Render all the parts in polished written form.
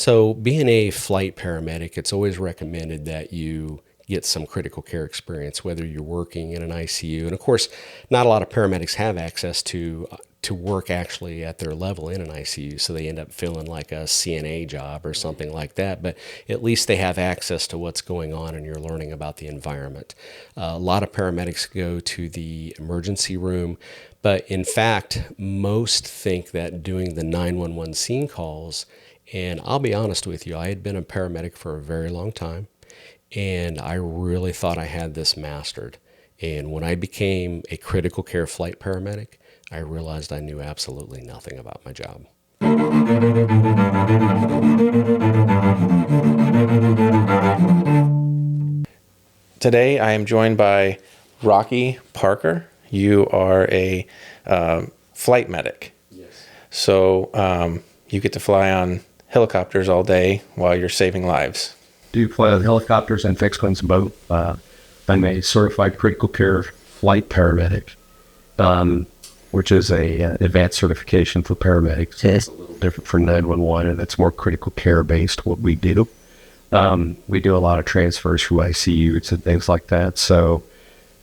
So being a flight paramedic, it's always recommended that you get some critical care experience, whether you're working in an ICU. And of course, not a lot of paramedics have access to work actually at their level in an ICU, so they end up feeling like a CNA job or something like that. But at least they have access to what's going on, and you're learning about the environment. A lot of paramedics go to the emergency room, but in fact, most think that doing the 911 scene calls, and I'll be honest with you, I had been a paramedic for a very long time, and I really thought I had this mastered. And when I became a critical care flight paramedic, I realized I knew absolutely nothing about my job. Today I am joined by Rocky Parker. You are a flight medic. Yes. So you get to fly on helicopters all day while you're saving lives. Do fly on helicopters and fixed wings both. I'm a certified critical care flight paramedic, which is a advanced certification for paramedics. It's a little different from 911, and it's more critical care based what we do. We do a lot of transfers from ICUs and things like that. So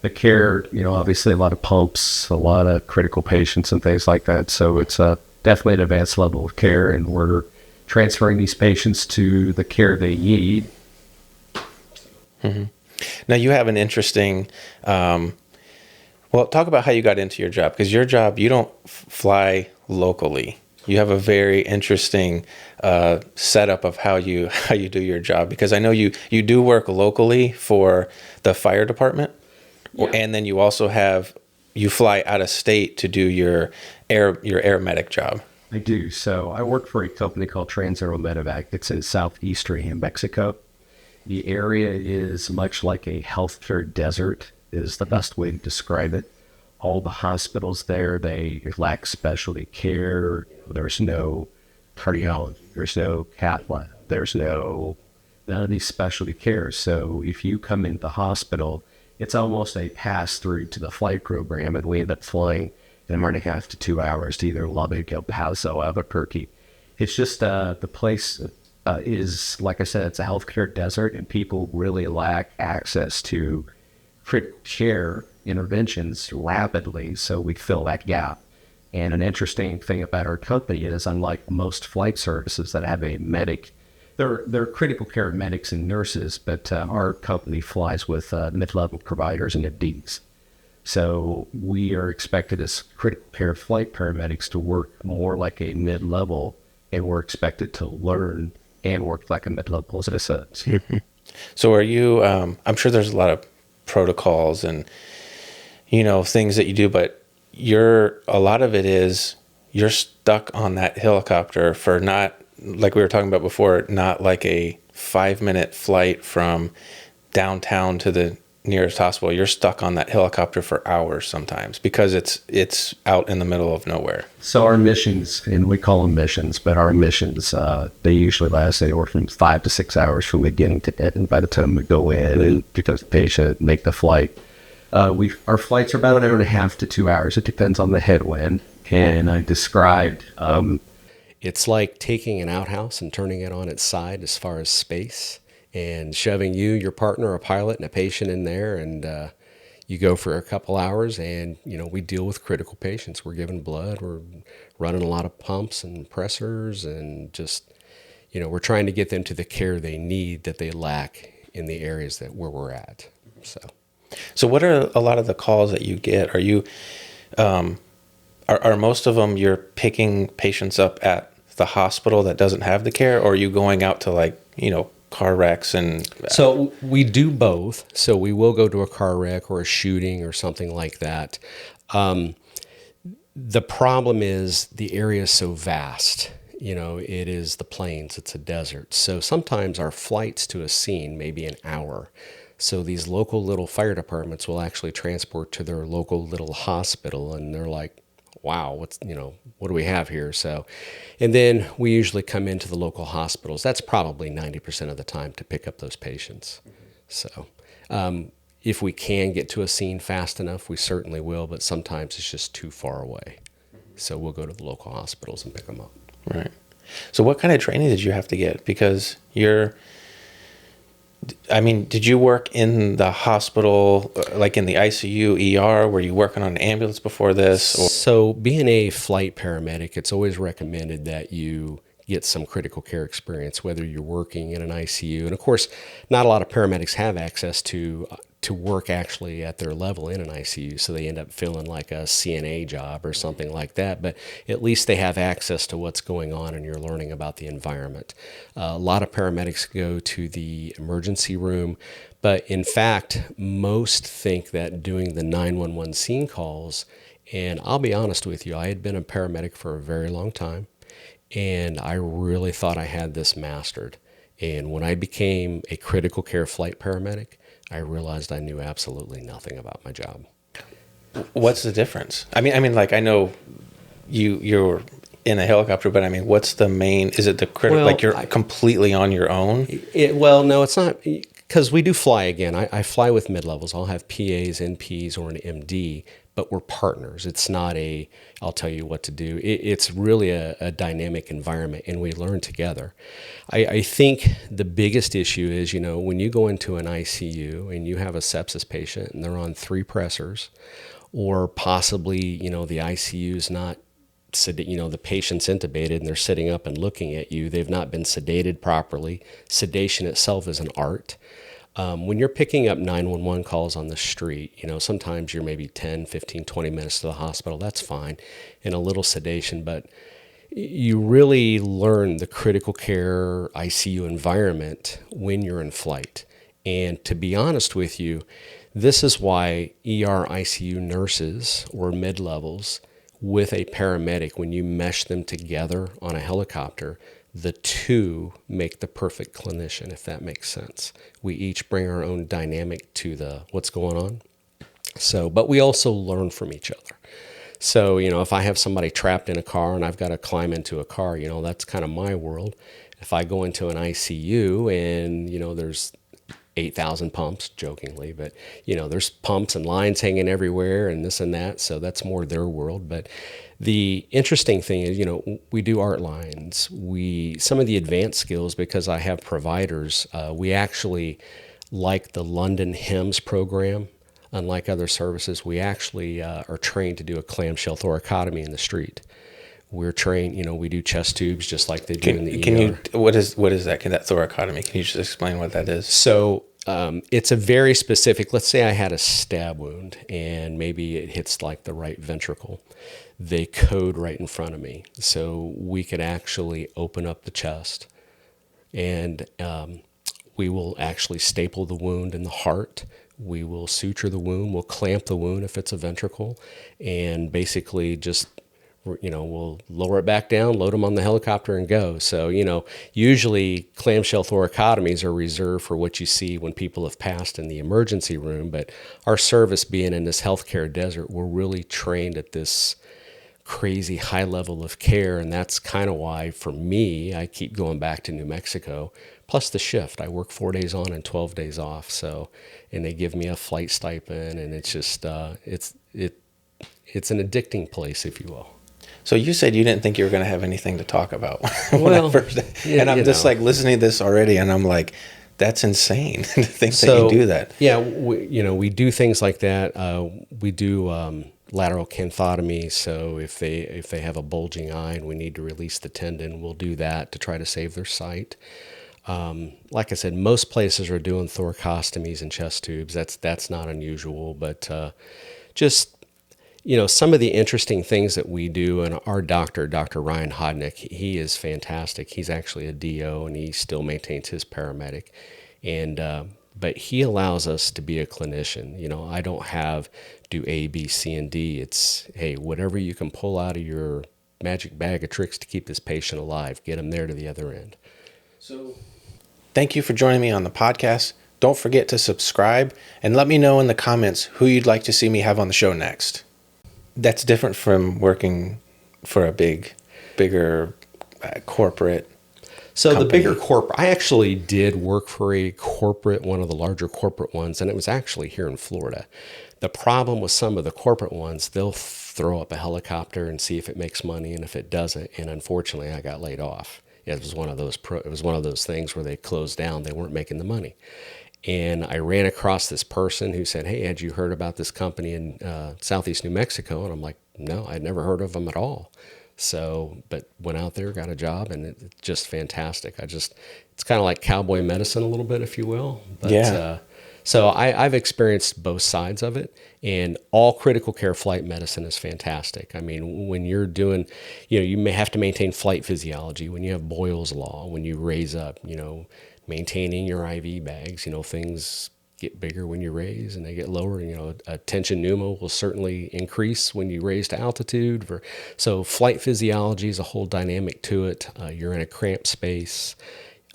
the care, obviously a lot of pumps, a lot of critical patients and things like that. So it's definitely an advanced level of care, and we're transferring these patients to the care they need. Mm-hmm. Now you have an interesting, well, talk about how you got into your job, because your job, you don't fly locally. You have a very interesting setup of how you do your job, because I know you do work locally for the fire department, yeah. And then you also you fly out of state to do your air medic job. I do. So I work for a company called Trans Aero Medevac. It's in southeastern New Mexico. The area is much like a healthcare desert, is the best way to describe it. All the hospitals there, they lack specialty care. There's no cardiology. There's no cath lab. There's none of these specialty care. So if you come into the hospital, it's almost a pass-through to the flight program, and we end up flying an hour and a half to 2 hours to either Lubbock, El Paso, Albuquerque. It's just the place is, like I said, it's a healthcare desert, and people really lack access to critical care interventions rapidly, so we fill that gap. And an interesting thing about our company is, unlike most flight services that have a medic, they're critical care medics and nurses, but our company flies with mid-level providers and MDs. So we are expected as critical care flight paramedics to work more like a mid-level, and we're expected to learn and work like a mid-level, as I said. So are you, I'm sure there's a lot of protocols and, things that you do, but a lot of it is you're stuck on that helicopter for not, like we were talking about before, not like a 5-minute flight from downtown to the nearest hospital. You're stuck on that helicopter for hours sometimes because it's out in the middle of nowhere. So our missions, and we call them missions, but our missions, they usually last anywhere from 5 to 6 hours from beginning to end. And by the time we go in and pick up the patient, make the flight, our flights are about an hour and a half to 2 hours. It depends on the headwind. And I described, it's like taking an outhouse and turning it on its side as far as space, and shoving you, your partner, a pilot, and a patient in there, and you go for a couple hours, and we deal with critical patients. We're giving blood, we're running a lot of pumps and pressors, and just we're trying to get them to the care they need that they lack in the areas where we're at. So what are a lot of the calls that you get? Are you are most of them you're picking patients up at the hospital that doesn't have the care, or are you going out to car wrecks? And so we do both. So we will go to a car wreck or a shooting or something like that. The problem is the area is so vast. It is the plains, it's a desert. So sometimes our flights to a scene may be an hour. So these local little fire departments will actually transport to their local little hospital, and they're like, wow, what do we have here? So, and then we usually come into the local hospitals. That's probably 90% of the time to pick up those patients. So if we can get to a scene fast enough, we certainly will, but sometimes it's just too far away. So we'll go to the local hospitals and pick them up. Right. So what kind of training did you have to get? Because did you work in the hospital, like in the ICU, ER? Were you working on an ambulance before this? Or? So being a flight paramedic, it's always recommended that you get some critical care experience, whether you're working in an ICU. And of course, not a lot of paramedics have access to work actually at their level in an ICU, so they end up feeling like a CNA job or something like that. But at least they have access to what's going on, and you're learning about the environment. A lot of paramedics go to the emergency room, but in fact, most think that doing the 911 scene calls, and I'll be honest with you, I had been a paramedic for a very long time, and I really thought I had this mastered. And when I became a critical care flight paramedic, I realized I knew absolutely nothing about my job. What's the difference? I mean, like I know you're in a helicopter, but I mean, what's the main? Is it the critical? Well, like you're completely on your own? No, it's not, because we do fly again. I fly with mid-levels. I'll have PAs, NPs, or an MD, but we're partners. It's not I'll tell you what to do. It's really a dynamic environment, and we learn together. I think the biggest issue is, when you go into an ICU and you have a sepsis patient and they're on 3 pressors, or possibly, the ICU is not, the patient's intubated and they're sitting up and looking at you. They've not been sedated properly. Sedation itself is an art. When you're picking up 911 calls on the street, sometimes you're maybe 10, 15, 20 minutes to the hospital. That's fine, and a little sedation, but you really learn the critical care ICU environment when you're in flight. And to be honest with you, this is why ER ICU nurses or mid-levels with a paramedic, when you mesh them together on a helicopter, the two make the perfect clinician, if that makes sense. We each bring our own dynamic to what's going on. But we also learn from each other. So, if I have somebody trapped in a car and I've got to climb into a car, that's kind of my world. If I go into an ICU and, there's 8,000 pumps, jokingly, but, there's pumps and lines hanging everywhere and this and that. So that's more their world. But the interesting thing is, we do art lines. Some of the advanced skills, because I have providers, we actually, like the London HIMSS program, unlike other services, we actually are trained to do a clamshell thoracotomy in the street. We're trained, we do chest tubes just like they do in the ER. What is that? That thoracotomy? Can you just explain what that is? So it's a very specific, let's say I had a stab wound and maybe it hits like the right ventricle. They code right in front of me. So we could actually open up the chest and we will actually staple the wound in the heart. We will suture the wound. We'll clamp the wound if it's a ventricle, and basically just, we'll lower it back down, load them on the helicopter and go. So, usually clamshell thoracotomies are reserved for what you see when people have passed in the emergency room. But our service, being in this healthcare desert, we're really trained at this crazy high level of care. And that's kind of why, for me, I keep going back to New Mexico. Plus the shift. I work 4 days on and 12 days off. So, and they give me a flight stipend, and it's just, it's an addicting place, if you will. So you said you didn't think you were going to have anything to talk about. Well, and I'm just like listening to this already, and I'm like, that's insane to think that you do that. Yeah, we do things like that. We do lateral canthotomy. So if they have a bulging eye and we need to release the tendon, we'll do that to try to save their sight. Like I said, most places are doing thoracostomies and chest tubes. That's not unusual, but just, some of the interesting things that we do, and our doctor, Dr. Ryan Hodnick, he is fantastic. He's actually a DO, and he still maintains his paramedic. And but he allows us to be a clinician. I don't do A, B, C, and D. It's, hey, whatever you can pull out of your magic bag of tricks to keep this patient alive, get them there to the other end. So, thank you for joining me on the podcast. Don't forget to subscribe and let me know in the comments who you'd like to see me have on the show next. That's different from working for a bigger corporate So company. the bigger corporate, I actually did work for a corporate, one of the larger corporate ones, and it was actually here in Florida. The problem with some of the corporate ones, they'll throw up a helicopter and see if it makes money, and if it doesn't, and unfortunately I got laid off. It was one of those things where they closed down, they weren't making the money. And I ran across this person who said, "Hey, had you heard about this company in Southeast New Mexico?" And I'm like, "No, I'd never heard of them at all." So, but went out there, got a job, and it's just fantastic. It's kind of like cowboy medicine a little bit, if you will. But, Yeah. so I've experienced both sides of it, and all critical care flight medicine is fantastic. I mean, when you're doing, you may have to maintain flight physiology, when you have Boyle's Law, when you raise up, maintaining your IV bags, things get bigger when you raise and they get lower. A tension pneumo will certainly increase when you raise to altitude. So flight physiology is a whole dynamic to it. You're in a cramped space.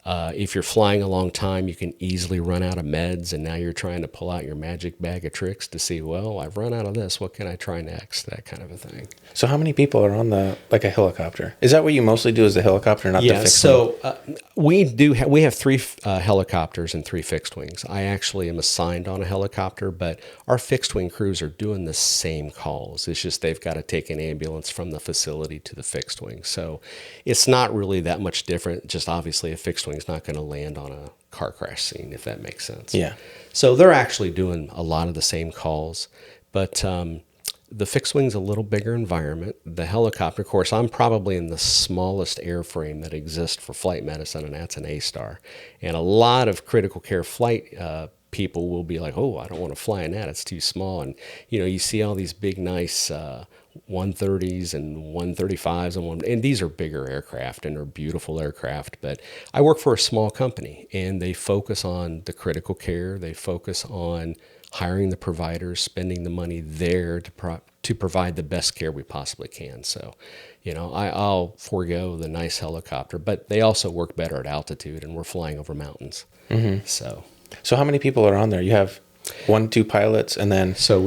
If you're flying a long time, you can easily run out of meds, and now you're trying to pull out your magic bag of tricks to see, well, I've run out of this. What can I try next? That kind of a thing. So how many people are on a helicopter? Is that what you mostly do, is the helicopter, not the fixed wing? So we have three helicopters and 3 fixed wings. I actually am assigned on a helicopter, but our fixed wing crews are doing the same calls. It's just they've got to take an ambulance from the facility to the fixed wing. So it's not really that much different. Just obviously a fixed wing is not going to land on a car crash scene, if that makes sense. Yeah. So they're actually doing a lot of the same calls, but the fixed wing's a little bigger environment. The helicopter, of course, I'm probably in the smallest airframe that exists for flight medicine, and that's an A-Star. And a lot of critical care flight people will be like, "Oh, I don't want to fly in that. It's too small." And, you see all these big, nice 130s and 135s, and these are bigger aircraft, and they're beautiful aircraft. But I work for a small company, and they focus on the critical care. They focus on hiring the providers, spending the money there to provide the best care we possibly can. So, I'll forego the nice helicopter, but they also work better at altitude, and we're flying over mountains. Mm-hmm. So how many people are on there? You have 2 pilots, and then... So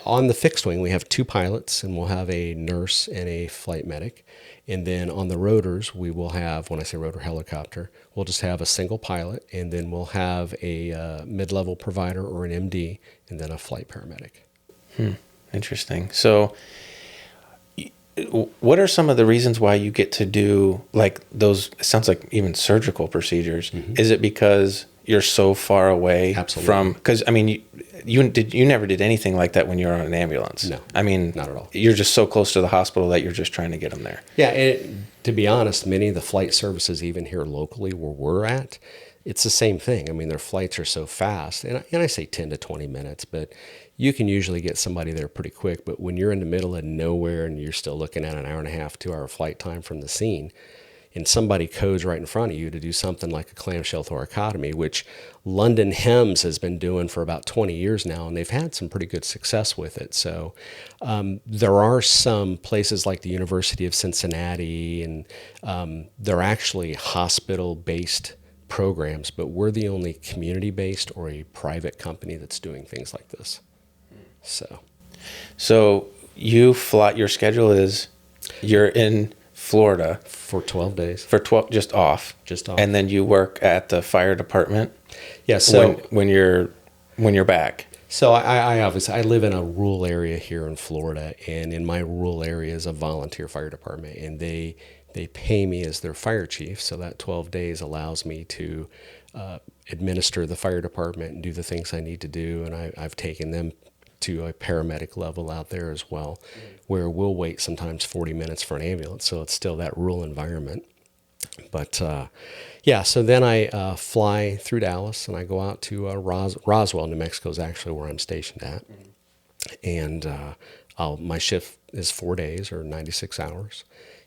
on the fixed wing, we have 2 pilots, and we'll have a nurse and a flight medic. And then on the rotors, we will have, when I say rotor helicopter, we'll just have a single pilot, and then we'll have a mid-level provider or an MD, and then a flight paramedic. Interesting. So what are some of the reasons why you get to do those, it sounds like even surgical procedures? Mm-hmm. Is it because you're so far away from, because I mean, you never did anything like that when you were on an ambulance? No, I mean, not at all. You're just so close to the hospital that you're just trying to get them there. Yeah, and to be honest, many of the flight services, even here locally where we're at, it's the same thing. I mean, their flights are so fast, and I say 10 to 20 minutes, but you can usually get somebody there pretty quick. But when you're in the middle of nowhere and you're still looking at an hour and a half, 2-hour flight time from the scene, and somebody codes right in front of you to do something like a clamshell thoracotomy, which London HEMS has been doing for about 20 years now, and they've had some pretty good success with it. So there are some places like the University of Cincinnati, and they're actually hospital-based programs, but we're the only community-based or a private company that's doing things like this. So you fly, your schedule is you're in Florida for 12 days. For 12, just off. And then you work at the fire department. Yeah. So when you're back. So I live in a rural area here in Florida, and in my rural area is a volunteer fire department, and they pay me as their fire chief. So that 12 days allows me to administer the fire department and do the things I need to do. And I've taken them to a paramedic level out there as well, where we'll wait sometimes 40 minutes for an ambulance. So it's still that rural environment. But so then I fly through Dallas, and I go out to Roswell, New Mexico is actually where I'm stationed at. And my shift is 4 days or 96 hours.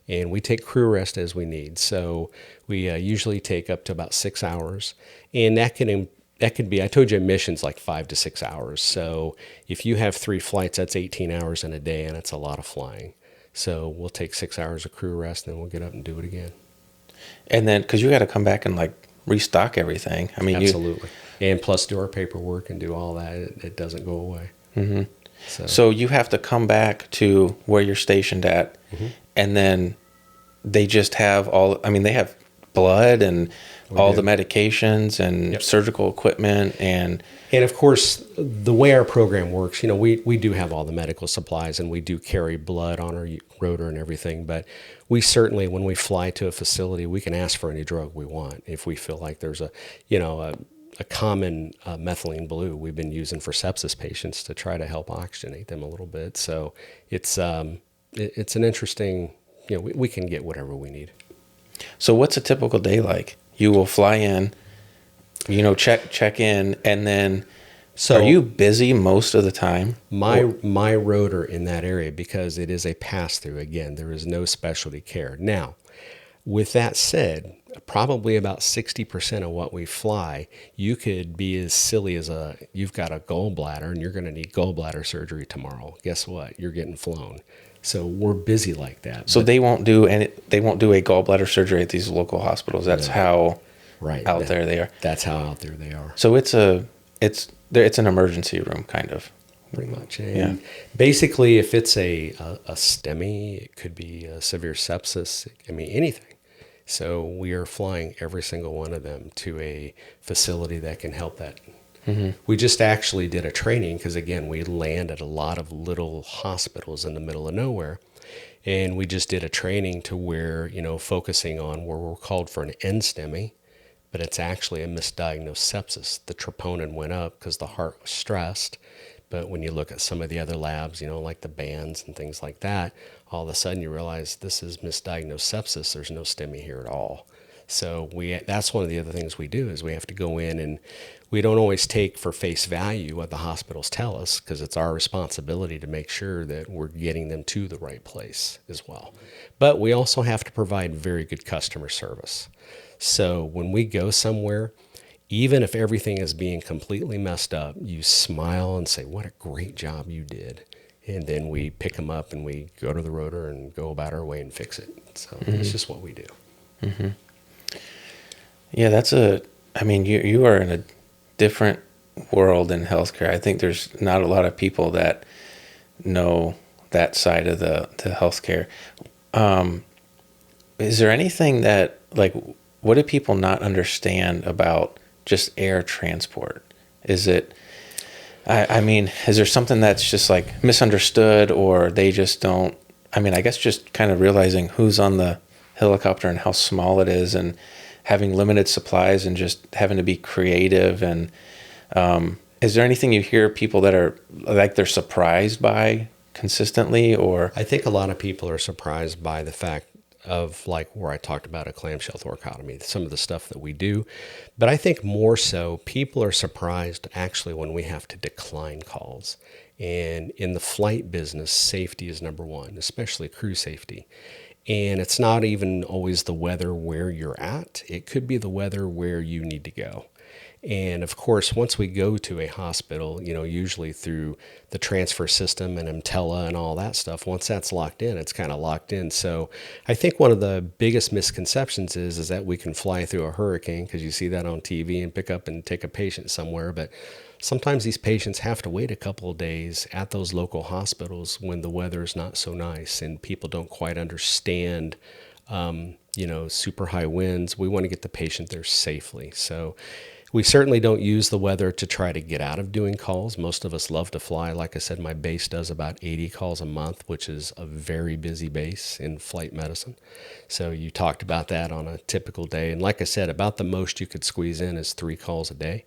And we take crew rest as we need. So we usually take up to about 6 hours. And that could be, I told you, missions like 5 to 6 hours. So if you have 3 flights, that's 18 hours in a day, and it's a lot of flying. So we'll take 6 hours of crew rest, and then we'll get up and do it again. And then, because you got to come back and restock everything. I mean, absolutely. And plus do our paperwork and do all that. It doesn't go away. Mm-hmm. So you have to come back to where you're stationed at, mm-hmm. and then they just have they have blood and all the medications and Yep. surgical equipment and of course, the way our program works, we do have all the medical supplies and we do carry blood on our rotor and everything. But we certainly, when we fly to a facility, we can ask for any drug we want. If we feel like there's a common methylene blue we've been using for sepsis patients to try to help oxygenate them a little bit. So it's an interesting, we can get whatever we need. So what's a typical day like? You will fly in, check in, and then are you busy most of the time? My rotor in that area, because it is a pass-through, again, there is no specialty care. Now, with that said, probably about 60% of what we fly, you could be as silly as you've got a gallbladder and you're going to need gallbladder surgery tomorrow. Guess what? You're getting flown. So we're busy like that. So they won't do a gallbladder surgery at these local hospitals. That's how out there they are. That's how out there they are. So it's an emergency room kind of. Pretty much. And basically, if it's a STEMI, it could be a severe sepsis, anything. So we are flying every single one of them to a facility that can help that. Mm-hmm. We just actually did a training because, again, we land at a lot of little hospitals in the middle of nowhere. And we just did a training to where, focusing on where we're called for an NSTEMI, but it's actually a misdiagnosed sepsis. The troponin went up because the heart was stressed. But when you look at some of the other labs, like the bands and things like that, all of a sudden you realize this is misdiagnosed sepsis. There's no STEMI here at all. So that's one of the other things we do is we have to go in, and we don't always take for face value what the hospitals tell us because it's our responsibility to make sure that we're getting them to the right place as well. But we also have to provide very good customer service. So when we go somewhere, even if everything is being completely messed up, you smile and say, what a great job you did. And then we pick them up and we go to the rotor and go about our way and fix it. So It's just what we do. Mm-hmm. Yeah, you are in a different world in healthcare. I think there's not a lot of people that know that side of the healthcare. Is there anything that, what do people not understand about just air transport? Is it, is there something that's just misunderstood, or they just don't, I guess just kind of realizing who's on the helicopter and how small it is and having limited supplies and just having to be creative. And is there anything you hear people that are they're surprised by consistently? Or I think a lot of people are surprised by the fact of where I talked about a clamshell thoracotomy, some of the stuff that we do. But I think more so people are surprised actually when we have to decline calls. And in the flight business, safety is number one, especially crew safety. And it's not even always the weather where you're at. It could be the weather where you need to go. And of course, once we go to a hospital, usually through the transfer system and Emtella and all that stuff, once that's locked in, it's kind of locked in. So I think one of the biggest misconceptions is that we can fly through a hurricane, because you see that on TV, and pick up and take a patient somewhere. But sometimes these patients have to wait a couple of days at those local hospitals when the weather is not so nice and people don't quite understand, super high winds. We want to get the patient there safely. So we certainly don't use the weather to try to get out of doing calls. Most of us love to fly. Like I said, my base does about 80 calls a month, which is a very busy base in flight medicine. So you talked about that on a typical day. And like I said, about the most you could squeeze in is 3 calls a day.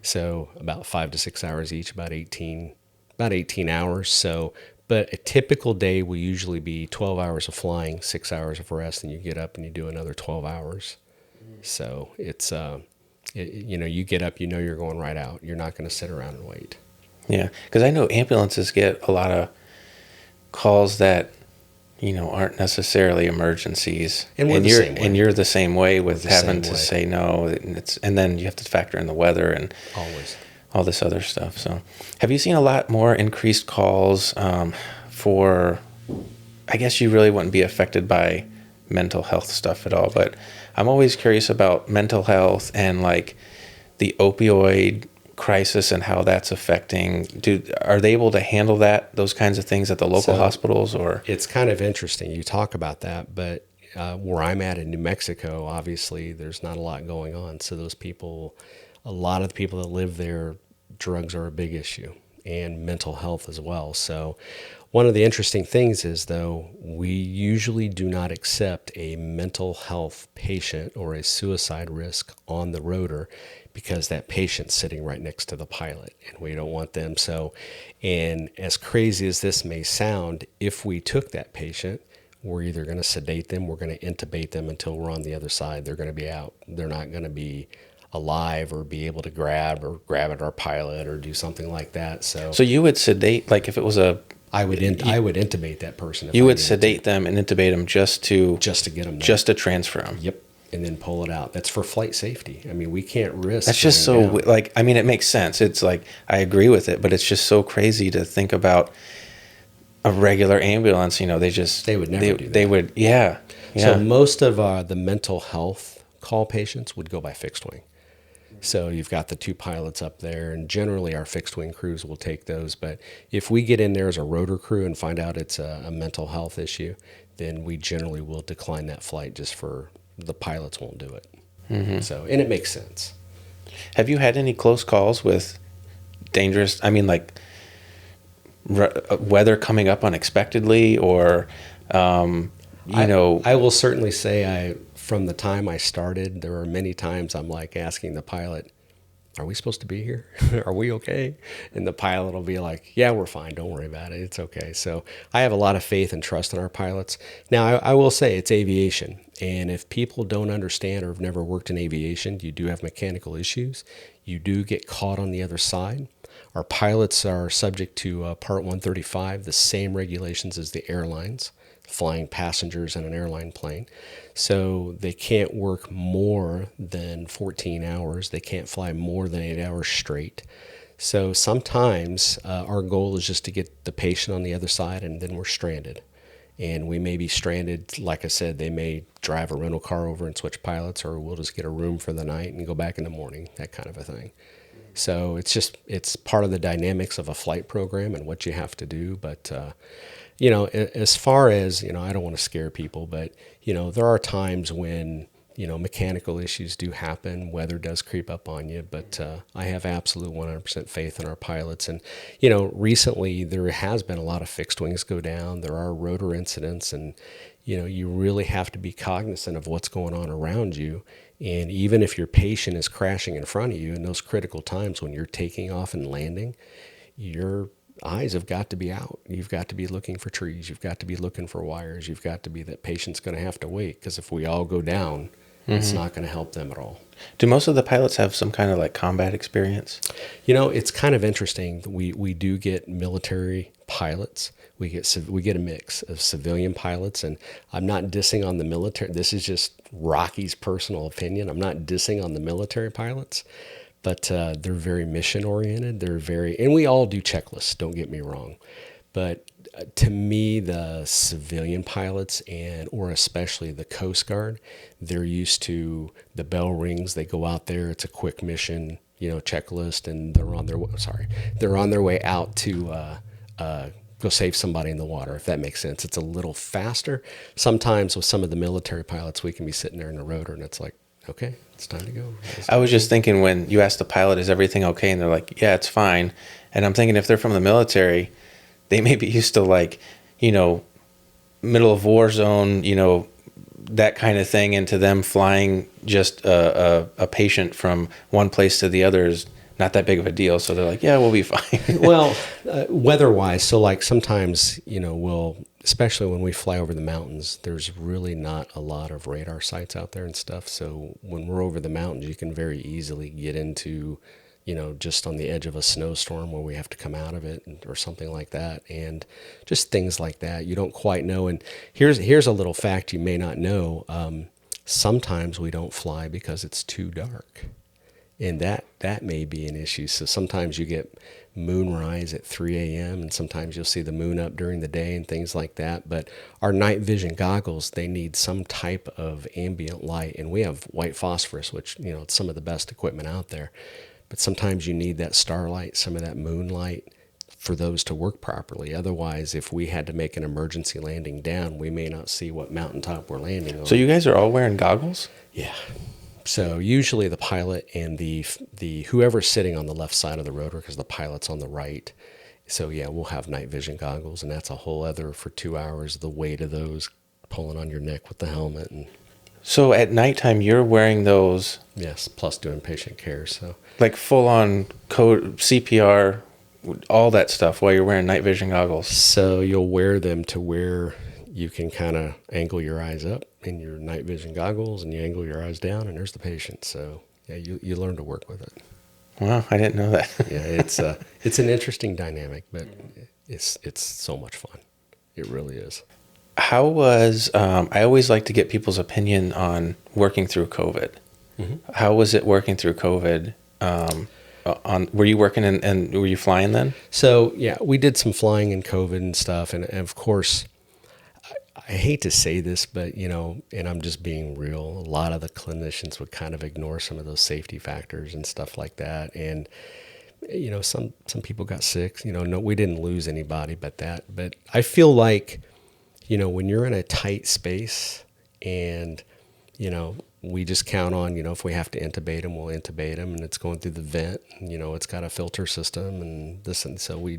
So about 5 to 6 hours each, about 18 hours. So, but a typical day will usually be 12 hours of flying, 6 hours of rest, and you get up and you do another 12 hours. So it's, you get up, you're going right out. You're not going to sit around and wait. Yeah, because I know ambulances get a lot of calls that, aren't necessarily emergencies. And you're the same way with having to say no. And then you have to factor in the weather and always all this other stuff. So have you seen a lot more increased calls for, I guess you really wouldn't be affected by mental health stuff at all, but I'm always curious about mental health and the opioid crisis and how that's affecting. Are they able to handle those kinds of things at the local hospitals? Or it's kind of interesting you talk about that, but where I'm at in New Mexico, obviously there's not a lot going on. So those people, a lot of the people that live there, drugs are a big issue, and mental health as well. So one of the interesting things is, though, we usually do not accept a mental health patient or a suicide risk on the rotor, because that patient's sitting right next to the pilot and we don't want them. So, and as crazy as this may sound, if we took that patient, we're either going to sedate them, we're going to intubate them until we're on the other side. They're going to be out. They're not going to be alive or be able to grab at our pilot or do something like that. So you would sedate, like if it was a... I would intubate that person. You would sedate them and intubate them just to get them there. Just to transfer them. Yep. And then pull it out. That's for flight safety. I mean, we can't risk. That's just so, like, I mean, it makes sense. It's like, I agree with it, but it's just so crazy to think about a regular ambulance. You know, they would never do that. They would, yeah. So most of the mental health call patients would go by fixed wing. So you've got the two pilots up there, and generally our fixed wing crews will take those. But if we get in there as a rotor crew and find out it's a mental health issue, then we generally will decline that flight just for the pilots won't do it. Mm-hmm. So, and it makes sense. Have you had any close calls with dangerous, I mean, like weather coming up unexpectedly, or, I will certainly say from the time I started, there are many times I'm like asking the pilot, are we supposed to be here? Are we okay? And the pilot will be like, yeah, we're fine. Don't worry about it. It's okay. So I have a lot of faith and trust in our pilots. Now, I will say it's aviation. And if people don't understand or have never worked in aviation, you do have mechanical issues. You do get caught on the other side. Our pilots are subject to Part 135, the same regulations as the airlines, flying passengers in an airline plane. So they can't work more than 14 hours. They can't fly more than 8 hours straight. So sometimes our goal is just to get the patient on the other side, and then we're stranded. And we may be stranded, like I said, they may drive a rental car over and switch pilots, or we'll just get a room for the night and go back in the morning, that kind of a thing. So it's part of the dynamics of a flight program and what you have to do. But as far as, I don't want to scare people, but, there are times when, mechanical issues do happen. Weather does creep up on you, but I have absolute 100% faith in our pilots. And, recently there has been a lot of fixed wings go down. There are rotor incidents, and, you really have to be cognizant of what's going on around you. And even if your patient is crashing in front of you in those critical times when you're taking off and landing, your eyes have got to be out. You've got to be looking for trees. You've got to be looking for wires. You've got to be, that patient's going to have to wait, because if we all go down, it's not going to help them at all. Do most of the pilots have some kind of like combat experience? It's kind of interesting. We do get military pilots. We get a mix of civilian pilots, and I'm not dissing on the military. This is just Rocky's personal opinion. I'm not dissing on the military pilots, but they're very mission oriented. And we all do checklists, don't get me wrong. But to me, the civilian pilots or especially the Coast Guard, they're used to the bell rings. They go out there. It's a quick mission, checklist, and they're on their way out to go save somebody in the water, if that makes sense. It's a little faster. Sometimes with some of the military pilots, we can be sitting there in a rotor, and it's like, okay, it's time to go. I was just thinking, when you ask the pilot, is everything okay? And they're like, yeah, it's fine. And I'm thinking, if they're from the military, they may be used to, like, middle of war zone, that kind of thing. And to them, flying just a patient from one place to the other is not that big of a deal. So they're like, yeah, we'll be fine. Well, weather-wise, so like sometimes, especially when we fly over the mountains, there's really not a lot of radar sites out there and stuff. So when we're over the mountains, you can very easily get into, just on the edge of a snowstorm where we have to come out of it, or something like that. And just things like that, you don't quite know. And here's a little fact you may not know. Sometimes we don't fly because it's too dark. And that may be an issue. So sometimes you get moonrise at 3 a.m. and sometimes you'll see the moon up during the day and things like that. But our night vision goggles, they need some type of ambient light. And we have white phosphorus, which, it's some of the best equipment out there. But sometimes you need that starlight, some of that moonlight for those to work properly. Otherwise, if we had to make an emergency landing down, we may not see what mountaintop we're landing on. So you guys are all wearing goggles? Yeah. So usually the pilot and the whoever's sitting on the left side of the rotor, because the pilot's on the right. So yeah, we'll have night vision goggles, and that's a whole other for 2 hours. The weight of those pulling on your neck with the helmet, and So at nighttime, you're wearing those yes, plus doing patient care. So like full on code CPR, all that stuff while you're wearing night vision goggles. so you'll wear them to where you can kind of angle your eyes up in your night vision goggles, and you angle your eyes down, and there's the patient. So yeah, you learn to work with it. Wow, I didn't know that. Yeah, it's an interesting dynamic, but it's so much fun. It really is. How was, I always like to get people's opinion on working through COVID. How was it working through COVID? Were you working and were you flying then? So yeah, we did some flying in COVID and stuff, and of course, I hate to say this, but and I'm just being real. A lot of the clinicians would kind of ignore some of those safety factors and stuff like that, and some people got sick. No, we didn't lose anybody, but I feel like when you're in a tight space, and we just count on if we have to intubate them, we'll intubate them, and it's going through the vent. And, it's got a filter system and this, and so we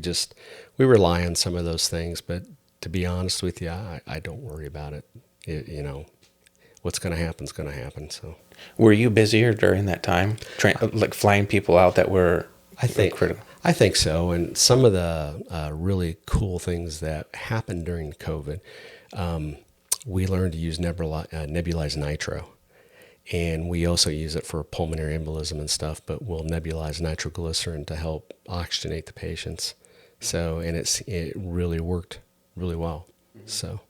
rely on some of those things, but. To be honest with you, I don't worry about it. What's going to happen is going to happen. So, were you busier during that time, like flying people out that were critical? I think so. And some of the really cool things that happened during COVID, we learned to use nebulized nitro, and we also use it for pulmonary embolism and stuff. But we'll nebulize nitroglycerin to help oxygenate the patients. So, and it really worked really well. So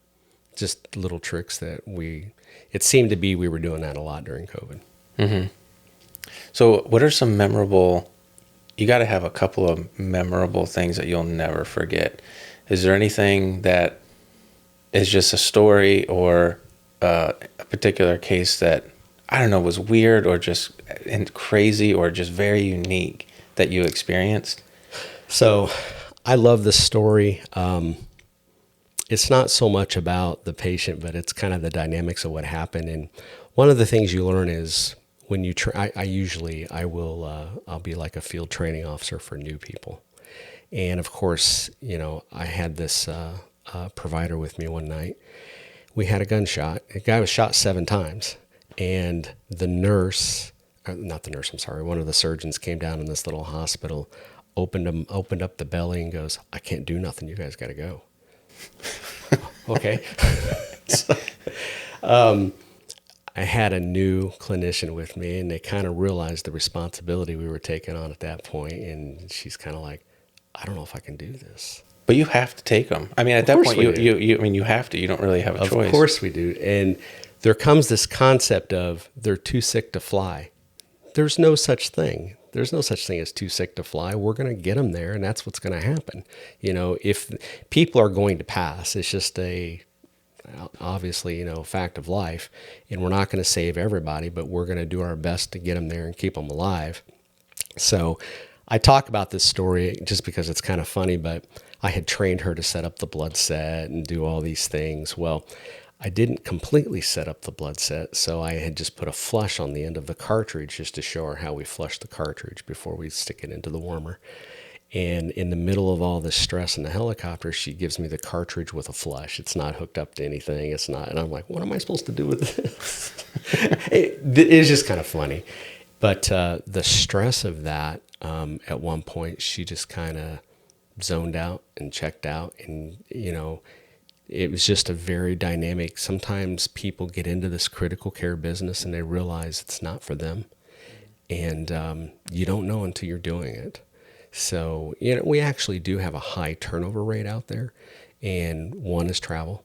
just little tricks that it seemed to be we were doing that a lot during COVID. Mm-hmm. So what are some memorable, you got to have a couple of memorable things that you'll never forget. Is there anything that is just a story or a particular case that, I don't know, was weird or just crazy or just very unique that you experienced? So I love this story. It's not so much about the patient, but it's kind of the dynamics of what happened. And one of the things you learn is when you I'll be like a field training officer for new people. And of course, I had this provider with me one night. We had a gunshot. The guy was shot 7 times, and one of the surgeons came down in this little hospital, opened up the belly and goes, "I can't do nothing. You guys got to go." Okay. So, I had a new clinician with me, and they kind of realized the responsibility we were taking on at that point. And she's kind of like, "I don't know if I can do this." But you have to take them. I mean, at that point, you have to. You don't really have a choice. Of course we do. And there comes this concept of they're too sick to fly. There's no such thing. There's no such thing as too sick to fly. We're going to get them there, and that's what's going to happen. If people are going to pass, it's just obviously, fact of life, and we're not going to save everybody, but we're going to do our best to get them there and keep them alive. So I talk about this story just because it's kind of funny, but I had trained her to set up the blood set and do all these things. Well, I didn't completely set up the blood set, so I had just put a flush on the end of the cartridge just to show her how we flush the cartridge before we stick it into the warmer. And in the middle of all this stress in the helicopter, she gives me the cartridge with a flush. It's not hooked up to anything. It's not. And I'm like, what am I supposed to do with this? It's just kind of funny. But the stress of that, at one point, she just kind of zoned out and checked out. And, it was just a very dynamic. Sometimes people get into this critical care business and they realize it's not for them. And you don't know until you're doing it. So, we actually do have a high turnover rate out there. And 1 is travel.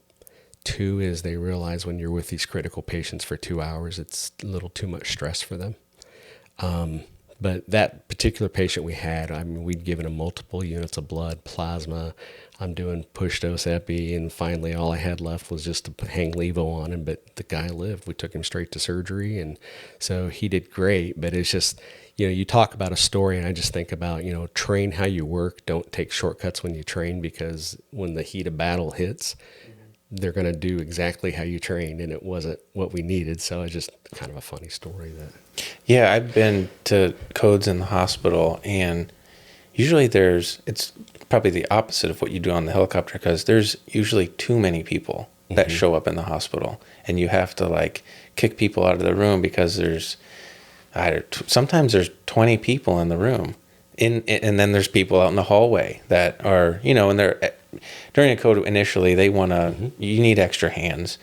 2 is they realize when you're with these critical patients for 2 hours, it's a little too much stress for them. But that particular patient we had, I mean, we'd given him multiple units of blood, plasma. I'm doing push dose epi, and finally all I had left was just to hang levo on him. But the guy lived. We took him straight to surgery, and so he did great. But it's just, you talk about a story, and I just think about, train how you work. Don't take shortcuts when you train, because when the heat of battle hits, they're going to do exactly how you trained, and it wasn't what we needed. So it's just kind of a funny story that. Yeah, I've been to codes in the hospital, and usually it's probably the opposite of what you do on the helicopter, because there's usually too many people that show up in the hospital, and you have to like kick people out of the room because sometimes there's 20 people in the room, and then there's people out in the hallway that are, and they're during a code initially they want to, you need extra hands,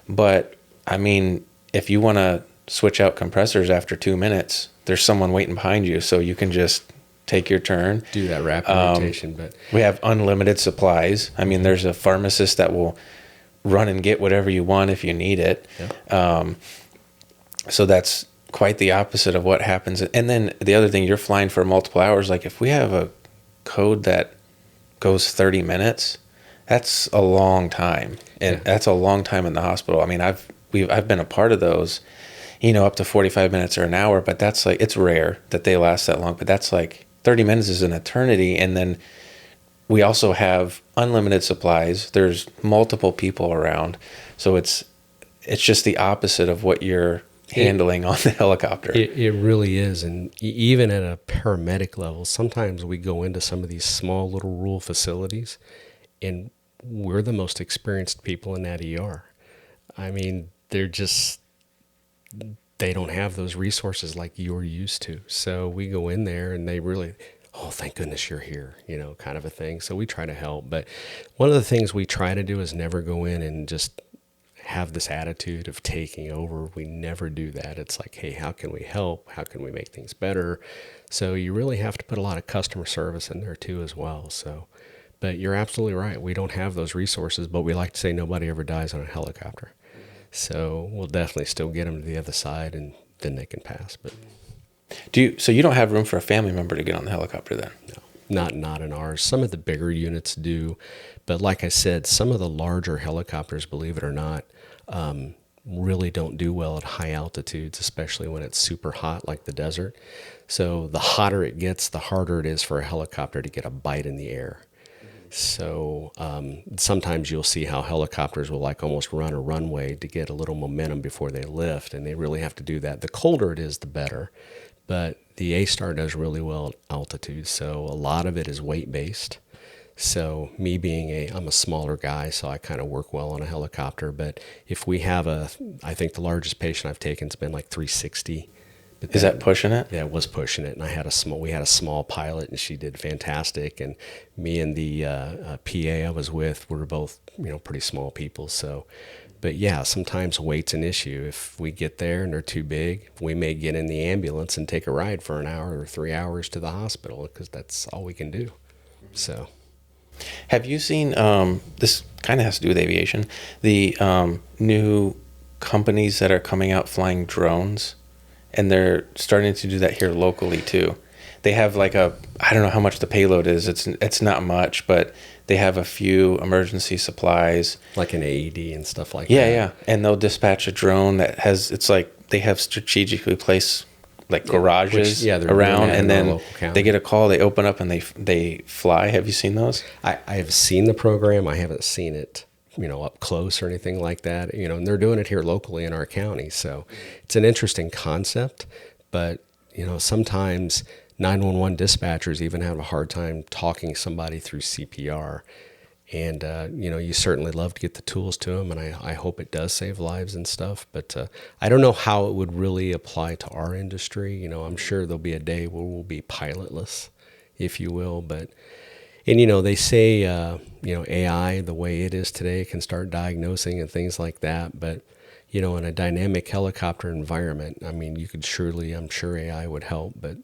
but I mean, if you want to switch out compressors after 2 minutes, there's someone waiting behind you, so you can just take your turn. Do that rapid rotation. But we have unlimited supplies. I mean, there's a pharmacist that will run and get whatever you want if you need it. Yeah. So that's quite the opposite of what happens. And then the other thing, you're flying for multiple hours. Like if we have a code that goes 30 minutes, that's a long time. And that's a long time in the hospital. I mean, I've been a part of those, up to 45 minutes or an hour, but that's like, it's rare that they last that long, but that's like 30 minutes is an eternity. And then we also have unlimited supplies. There's multiple people around. So it's just the opposite of what you're handling on the helicopter. It really is. And even at a paramedic level, sometimes we go into some of these small little rural facilities, and we're the most experienced people in that ER. I mean, they don't have those resources like you're used to. So we go in there and they really, oh, thank goodness you're here, kind of a thing. So we try to help. But one of the things we try to do is never go in and just have this attitude of taking over. We never do that. It's like, hey, how can we help? How can we make things better? So you really have to put a lot of customer service in there too as well. So, but you're absolutely right. We don't have those resources, but we like to say nobody ever dies on a helicopter. So we'll definitely still get them to the other side, and then they can pass. But so you don't have room for a family member to get on the helicopter then? No, not in ours. Some of the bigger units do, but like I said, some of the larger helicopters, believe it or not, really don't do well at high altitudes, especially when it's super hot like the desert. So the hotter it gets, the harder it is for a helicopter to get a bite in the air. So sometimes you'll see how helicopters will like almost run a runway to get a little momentum before they lift, and they really have to do that. The colder it is, the better. But the A-Star does really well at altitude, so a lot of it is weight-based. So me being I'm a smaller guy, so I kind of work well on a helicopter. But if we have I think the largest patient I've taken has been like 360. But is that pushing it? Yeah, it was pushing it. And we had a small pilot, and she did fantastic. And me and the PA I was with were both, pretty small people. So, but yeah, sometimes weight's an issue. If we get there and they're too big, we may get in the ambulance and take a ride for an hour or 3 hours to the hospital, because that's all we can do. So, have you seen, this kind of has to do with aviation, the new companies that are coming out flying drones? And they're starting to do that here locally too. They have like I don't know how much the payload is. It's not much, but they have a few emergency supplies. Like an AED and stuff like that. Yeah. And they'll dispatch a drone it's like they have strategically placed like garages around, and then they get a call, they open up, and they fly. Have you seen those? I have seen the program. I haven't seen it up close or anything like that, and they're doing it here locally in our county. So it's an interesting concept, but, sometimes 911 dispatchers even have a hard time talking somebody through CPR. And, you certainly love to get the tools to them, and I hope it does save lives and stuff. But I don't know how it would really apply to our industry. I'm sure there'll be a day where we'll be pilotless, if you will, but... And, they say, AI, the way it is today, can start diagnosing and things like that. But, in a dynamic helicopter environment, I mean, I'm sure AI would help, but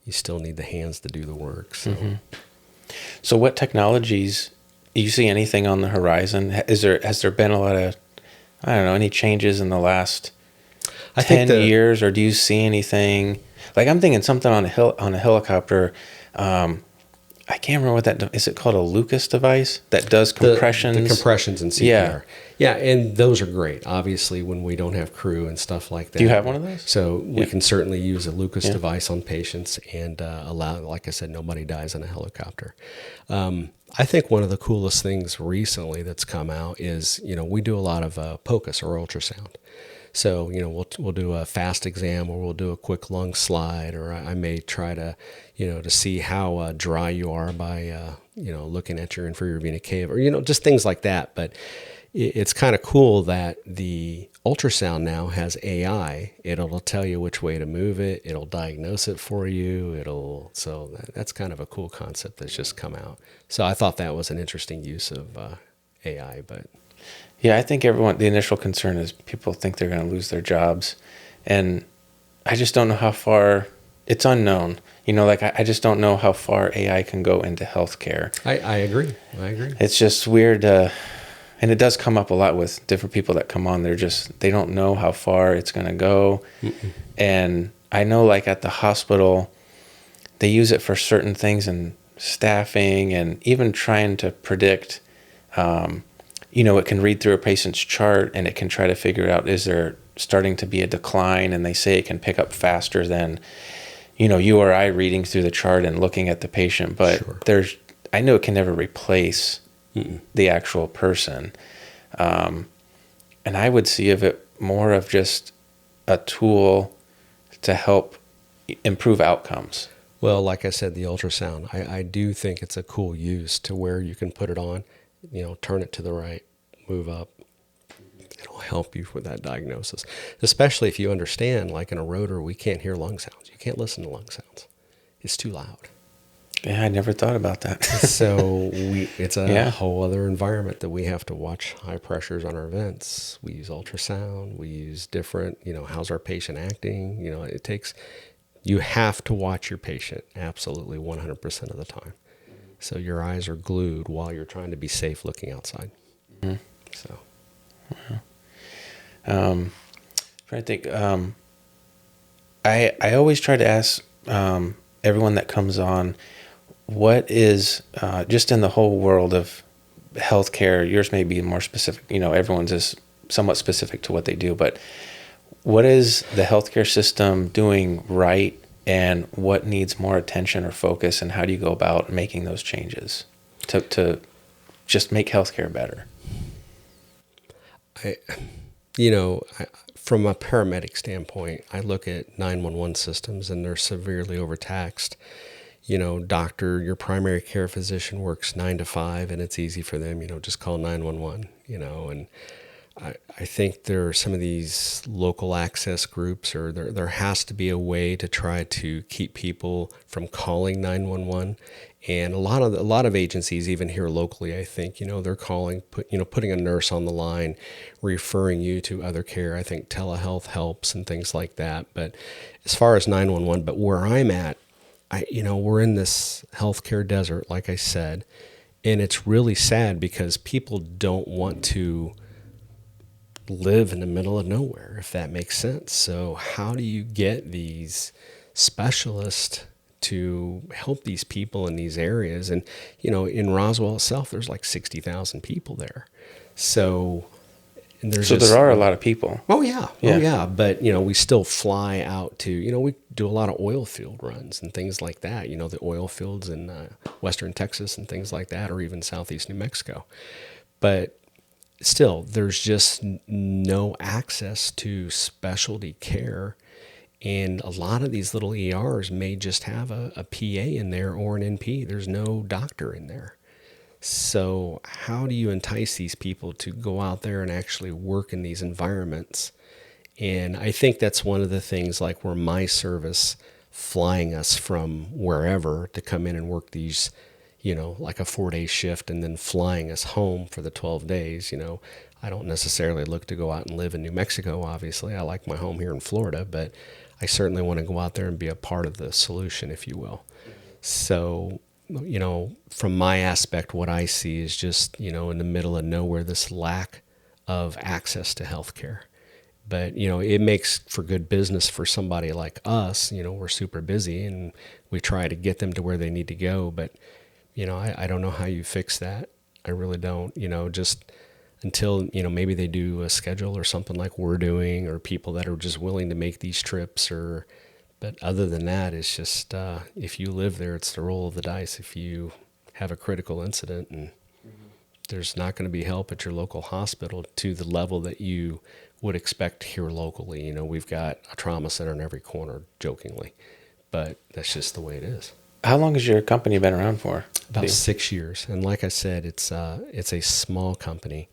you still need the hands to do the work. So, So what technologies, do you see anything on the horizon? Has there been a lot of, I don't know, any changes in the last 10 years, or do you see anything? Like I'm thinking something on a helicopter. I can't remember what is. It called a Lucas device that does compressions? The compressions in CPR. Yeah, and those are great. Obviously, when we don't have crew and stuff like that. Do you have one of those? So we can certainly use a Lucas device on patients and allow, like I said, nobody dies in a helicopter. I think one of the coolest things recently that's come out is, we do a lot of POCUS or ultrasound. So, we'll do a fast exam, or we'll do a quick lung slide, or I may try to, to see how dry you are by, looking at your inferior vena cava, or, just things like that. But it's kind of cool that the ultrasound now has AI. It'll tell you which way to move it. It'll diagnose it for you. So that's kind of a cool concept that's just come out. So I thought that was an interesting use of AI, but. Yeah, I think the initial concern is people think they're going to lose their jobs. And I just don't know how far, it's unknown. I just don't know how far AI can go into healthcare. I agree. It's just weird. And it does come up a lot with different people that come on. They don't know how far it's going to go. Mm-mm. And I know at the hospital, they use it for certain things and staffing and even trying to predict, it can read through a patient's chart and it can try to figure out, is there starting to be a decline? And they say it can pick up faster than, you or I reading through the chart and looking at the patient. But sure. I know it can never replace the actual person. And I would see of it more of just a tool to help improve outcomes. Well, like I said, the ultrasound, I do think it's a cool use to where you can put it on, turn it to the right, move up. It'll help you with that diagnosis, especially if you understand, like in a rotor, we can't hear lung sounds. You can't listen to lung sounds. It's too loud. Yeah, I never thought about that. So it's a whole other environment that we have to watch high pressures on our vents. We use ultrasound. We use different, how's our patient acting? You have to watch your patient absolutely 100% of the time. So your eyes are glued while you're trying to be safe looking outside. Mm-hmm. So, I think I always try to ask everyone that comes on, what is just in the whole world of healthcare. Yours may be more specific. Everyone's is somewhat specific to what they do, but what is the healthcare system doing right? And what needs more attention or focus, and how do you go about making those changes to just make healthcare better? From a paramedic standpoint, I look at 911 systems and they're severely overtaxed. Doctor, your primary care physician works 9 to 5 and it's easy for them, just call 911, and I think there are some of these local access groups, or there has to be a way to try to keep people from calling 911. And a lot of agencies, even here locally, I think, they're putting a nurse on the line, referring you to other care. I think telehealth helps and things like that. But as far as 911, but where I'm at, we're in this healthcare desert, like I said, and it's really sad because people don't want to live in the middle of nowhere, if that makes sense. So how do you get these specialists to help these people in these areas? And, in Roswell itself, there's like 60,000 people there. So there are a lot of people. Oh yeah. But, we still fly out to, we do a lot of oil field runs and things like that. The oil fields in western Texas and things like that, or even southeast New Mexico. But still, there's just no access to specialty care. And a lot of these little ERs may just have a PA in there or an NP. There's no doctor in there. So how do you entice these people to go out there and actually work in these environments? And I think that's one of the things, like where my service flying us from wherever to come in and work these, like a 4-day shift and then flying us home for the 12 days. I don't necessarily look to go out and live in New Mexico, obviously. I like my home here in Florida, but I certainly want to go out there and be a part of the solution, if you will. So, from my aspect, what I see is just, in the middle of nowhere, this lack of access to healthcare. But, it makes for good business for somebody like us. We're super busy and we try to get them to where they need to go. But, I don't know how you fix that. I really don't, just until, maybe they do a schedule or something like we're doing, or people that are just willing to make these trips, but other than that, it's just, if you live there, it's the roll of the dice. If you have a critical incident and there's not going to be help at your local hospital to the level that you would expect here locally. We've got a trauma center in every corner, jokingly, but that's just the way it is. How long has your company been around for? About 6 years. And like I said, it's a small company.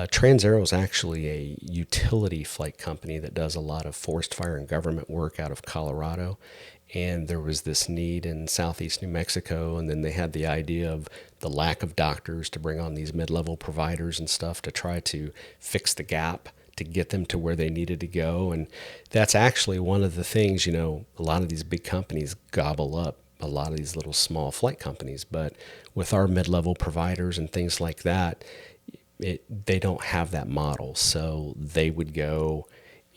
Trans Aero is actually a utility flight company that does a lot of forest fire and government work out of Colorado. And there was this need in southeast New Mexico, and then they had the idea of the lack of doctors to bring on these mid-level providers and stuff to try to fix the gap to get them to where they needed to go. And that's actually one of the things, a lot of these big companies gobble up a lot of these little small flight companies. But with our mid-level providers and things like that, they don't have that model. So they would go,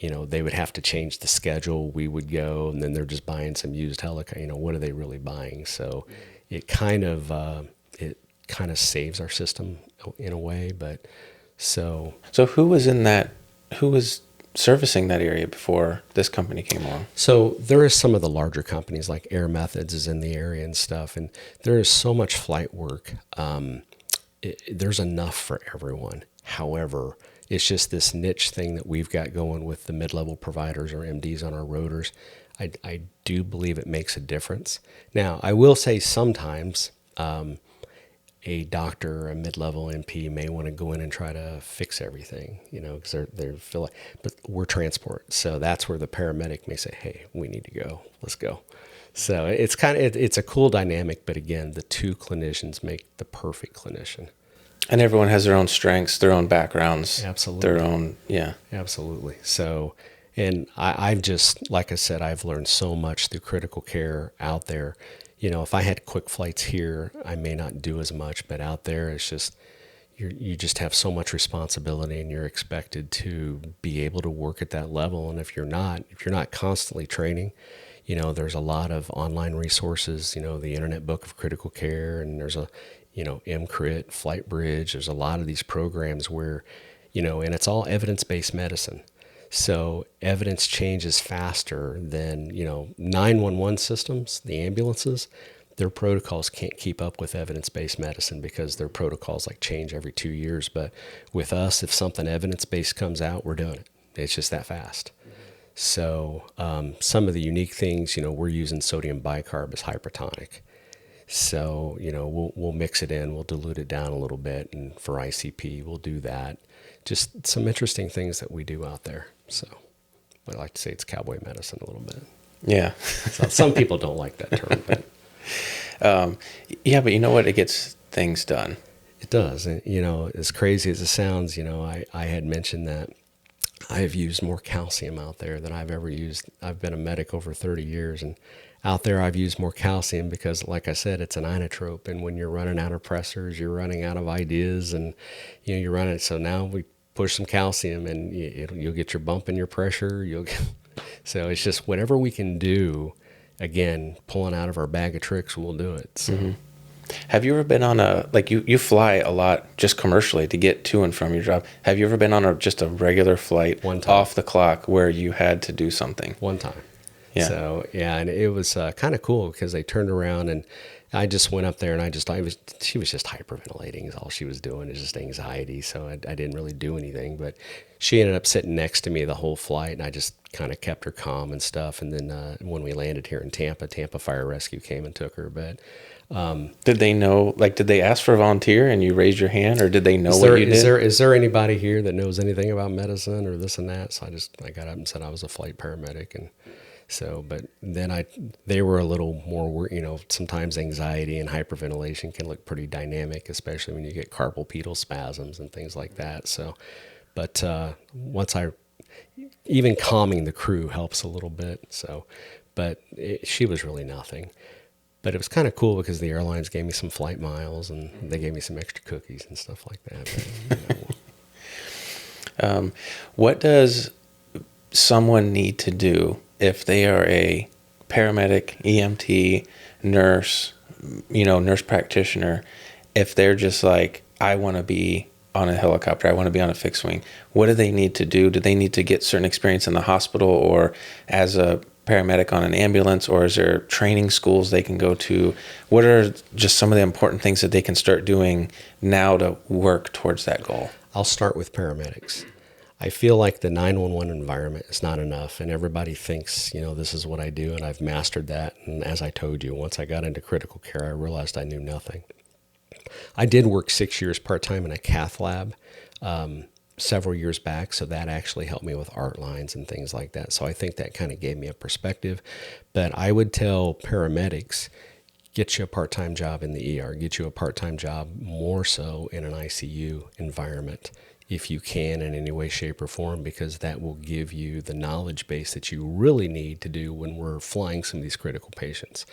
they would have to change the schedule. We would go, and then they're just buying some used helicopter. What are they really buying? So it kind of saves our system in a way. But so who was servicing that area before this company came along? So there is some of the larger companies like Air Methods is in the area and stuff, and there is so much flight work. There's enough for everyone. However, it's just this niche thing that we've got going with the mid-level providers or MDs on our rotors. I do believe it makes a difference. Now, I will say sometimes a doctor or a mid-level MP may want to go in and try to fix everything, because they feel like, but we're transport. So that's where the paramedic may say, hey, we need to go. Let's go. So it's it's a cool dynamic, but again, the two clinicians make the perfect clinician. And everyone has their own strengths, their own backgrounds. Absolutely. Their own, yeah. Absolutely. So, and I've just, like I said, I've learned so much through critical care out there. If I had quick flights here, I may not do as much, but out there, it's just, you just have so much responsibility and you're expected to be able to work at that level. And if you're not constantly training, there's a lot of online resources, the Internet Book of Critical Care, and there's a, MCRIT, Flight Bridge. There's a lot of these programs where, and it's all evidence-based medicine. So evidence changes faster than, 911 systems, the ambulances, their protocols can't keep up with evidence-based medicine because their protocols change every 2 years. But with us, if something evidence-based comes out, we're doing it. It's just that fast. So some of the unique things, we're using sodium bicarb as hypertonic. So, we'll mix it in, we'll dilute it down a little bit, and for ICP, we'll do that. Just some interesting things that we do out there. So I like to say it's cowboy medicine a little bit. Yeah. So some people don't like that term. But. Yeah, but you know what? It gets things done. It does. And, as crazy as it sounds, I had mentioned that I've used more calcium out there than I've ever used. I've been a medic over 30 years, and out there I've used more calcium because, like I said, it's an inotrope. And when you're running out of pressors, you're running out of ideas, and you're running. So now we push some calcium, and you'll get your bump in your pressure. So it's just whatever we can do. Again, pulling out of our bag of tricks, we'll do it. So. Mm-hmm. Have you ever been on you fly a lot just commercially to get to and from your job? Have you ever been on just a regular flight off the clock where you had to do something? One time. Yeah. So, yeah, and it was kind of cool because they turned around and I just went up there and she was just hyperventilating is all she was doing, is just anxiety. So I didn't really do anything, but she ended up sitting next to me the whole flight, and I just kind of kept her calm and stuff. And then when we landed here in Tampa Fire Rescue came and took her. But did they know, did they ask for a volunteer and you raised your hand, or did they know what you did? Is there anybody here that knows anything about medicine or this and that? So I got up and said I was a flight paramedic. And so, but then they were a little more, sometimes anxiety and hyperventilation can look pretty dynamic, especially when you get carpal pedal spasms and things like that. So, but once even calming the crew helps a little bit. So, but she was really nothing. But it was kind of cool because the airlines gave me some flight miles and they gave me some extra cookies and stuff like that. But, what does someone need to do if they are a paramedic, EMT, nurse, nurse practitioner, if they're just like, I want to be on a helicopter, I want to be on a fixed wing? What do they need to do? Do they need to get certain experience in the hospital or as a paramedic on an ambulance, or is there training schools they can go to? What are just some of the important things that they can start doing now to work towards that goal? I'll start with paramedics. I feel like the 911 environment is not enough, and everybody thinks, this is what I do, and I've mastered that. And as I told you, once I got into critical care, I realized I knew nothing. I did work 6 years part-time in a cath lab several years back, so that actually helped me with art lines and things like that. So I think that kind of gave me a perspective. But I would tell paramedics, get you a part-time job in the ER, get you a part-time job more so in an ICU environment if you can in any way, shape, or form, because that will give you the knowledge base that you really need to do when we're flying some of these critical patients.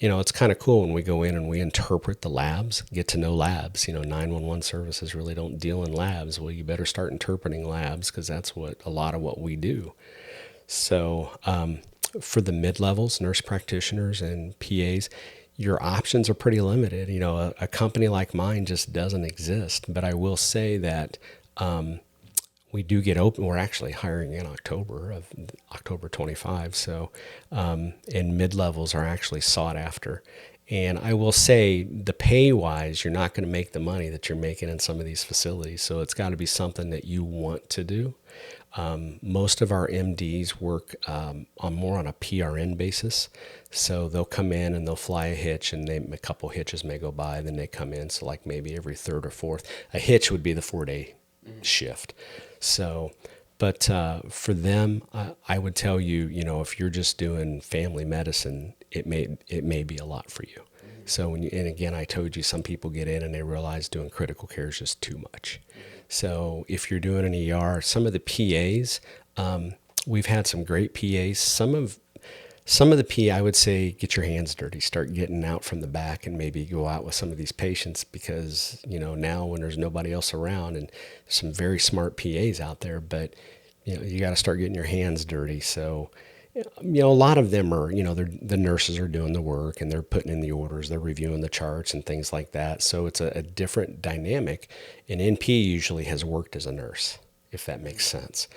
It's kind of cool when we go in and we interpret the labs, get to know labs. 911 services really don't deal in labs. Well, you better start interpreting labs because that's a lot of what we do. So for the mid-levels, nurse practitioners and PAs, your options are pretty limited. A company like mine just doesn't exist. But I will say that we do get open. We're actually hiring in October 25. So, and mid-levels are actually sought after. And I will say the pay-wise, you're not going to make the money that you're making in some of these facilities. So it's got to be something that you want to do. Most of our MDs work more on a PRN basis. So they'll come in and they'll fly a hitch, and a couple hitches may go by. Then they come in. So like maybe every third or fourth. A hitch would be the 4-day shift. So, but for them, I would tell you, if you're just doing family medicine, it may be a lot for you. So and again, I told you, some people get in and they realize doing critical care is just too much. So if you're doing an ER, some of the PAs, we've had some great PAs. Some of the PA, I would say, get your hands dirty, start getting out from the back and maybe go out with some of these patients because, now when there's nobody else around, and there's some very smart PAs out there, but, you got to start getting your hands dirty. So, a lot of them are, the nurses are doing the work and they're putting in the orders, they're reviewing the charts and things like that. So it's a different dynamic. An NP usually has worked as a nurse, if that makes sense.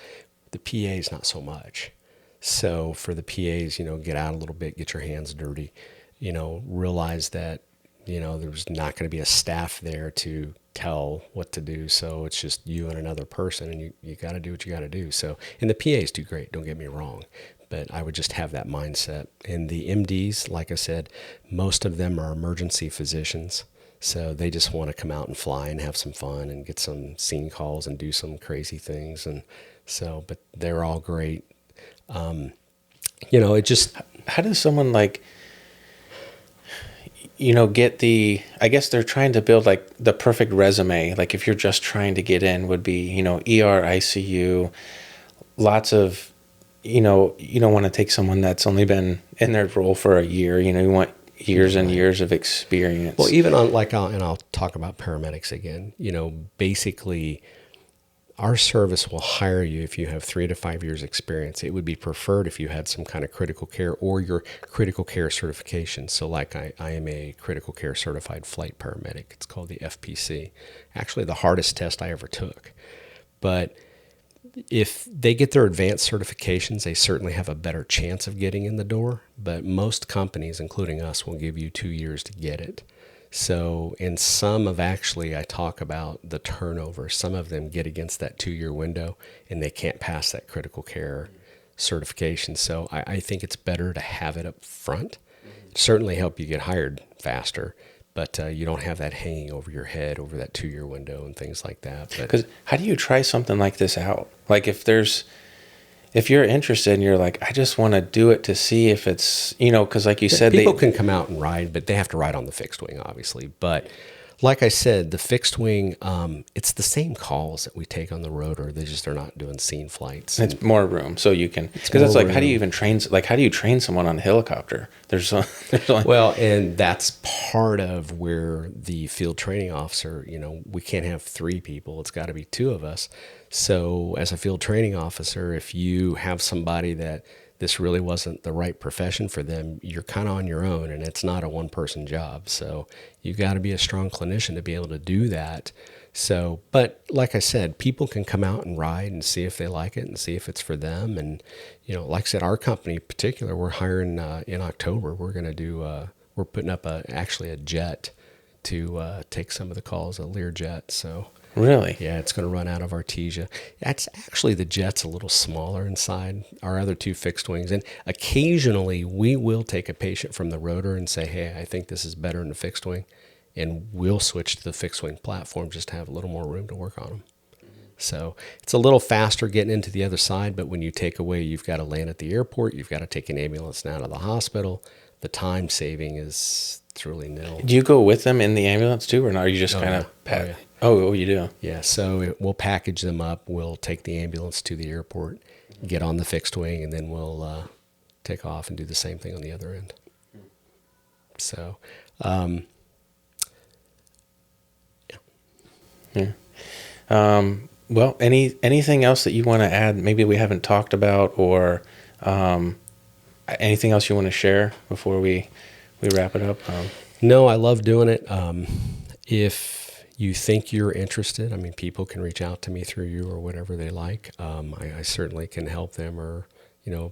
The PAs, not so much. So for the PAs, get out a little bit, get your hands dirty, realize that, there's not going to be a staff there to tell what to do. So it's just you and another person, and you got to do what you got to do. So, and the PAs do great, don't get me wrong, but I would just have that mindset. And the MDs, like I said, most of them are emergency physicians. So they just want to come out and fly and have some fun and get some scene calls and do some crazy things. And so, but they're all great. It just... How does someone get I guess they're trying to build the perfect resume. Like if you're just trying to get in would be, ER, ICU, lots of, you don't want to take someone that's only been in their role for a year. You want years and years of experience. Well, even on and I'll talk about paramedics again, basically our service will hire you if you have 3 to 5 years experience. It would be preferred if you had some kind of critical care or your critical care certification. So like I am a critical care certified flight paramedic. It's called the FPC. Actually the hardest test I ever took. But if they get their advanced certifications, they certainly have a better chance of getting in the door. But most companies, including us, will give you 2 years to get it. So in some of I talk about the turnover. Some of them get against that 2-year window and they can't pass that critical care certification. So I think it's better to have it up front. Certainly help you get hired faster, but you don't have that hanging over your head over that 2-year window and things like that. Because how do you try something like this out? Like if you're interested and you're like, I just want to do it to see if it's, because like you said, people can come out and ride, but they have to ride on the fixed wing, obviously. But like I said, the fixed wing, it's the same calls that we take on the rotor. They just are not doing scene flights. It's more room, so you can, because it's like, how do you even train? Like, how do you train someone on a helicopter? There's only, Well, and that's part of where the field training officer, we can't have 3 people. It's got to be 2 of us. So as a field training officer, if you have somebody that this really wasn't the right profession for them, you're kind of on your own, and it's not a one-person job. So you've got to be a strong clinician to be able to do that. So, but like I said, people can come out and ride and see if they like it and see if it's for them. And, like I said, our company in particular, we're hiring in October. We're going to do, we're putting up actually a jet to take some of the calls, a Learjet. So really? yeah, it's going to run out of Artesia. That's actually, the jet's a little smaller inside our other 2 fixed wings. And occasionally we will take a patient from the rotor and say, hey, I think this is better in the fixed wing. And we'll switch to the fixed wing platform just to have a little more room to work on them. So it's a little faster getting into the other side, but when you take away, you've got to land at the airport, you've got to take an ambulance now to the hospital. The time saving is truly nil. Do you go with them in the ambulance too, or not? Are you just kind of yeah. Oh, you do? Yeah, so we'll package them up. We'll take the ambulance to the airport, get on the fixed wing, and then we'll take off and do the same thing on the other end. So, yeah. Well, anything else that you want to add? Maybe we haven't talked about, or anything else you want to share before we wrap it up? No, I love doing it. If you think you're interested, people can reach out to me through you or whatever they like. I certainly can help them or,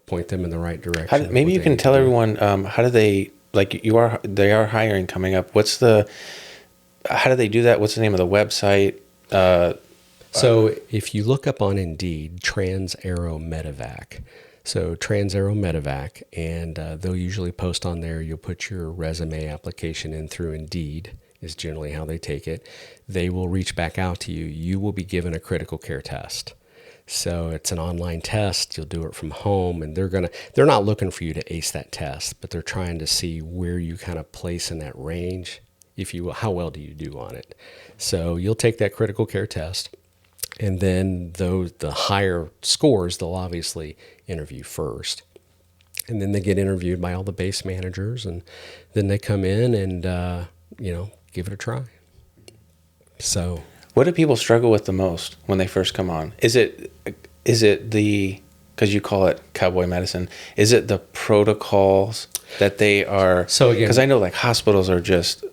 point them in the right direction. Maybe you can tell everyone, how do they, like they are hiring coming up. How do they do that? What's the name of the website? So if you look up on Indeed, Trans Aero Medevac, so Trans Aero Medevac, and they'll usually post on there, you'll put your resume application in through Indeed, is generally how they take it. They will reach back out to you. You will be given a critical care test. So it's an online test. You'll do it from home, and they're not looking for you to ace that test, but they're trying to see where you kind of place in that range, if you will, how well do you do on it. So you'll take that critical care test, and then the higher scores, they'll obviously interview first. And then they get interviewed by all the base managers, and then they come in and, give it a try. So what do people struggle with the most when they first come on? Is it because you call it cowboy medicine, is it the protocols that they are? So again, because I know like hospitals they're just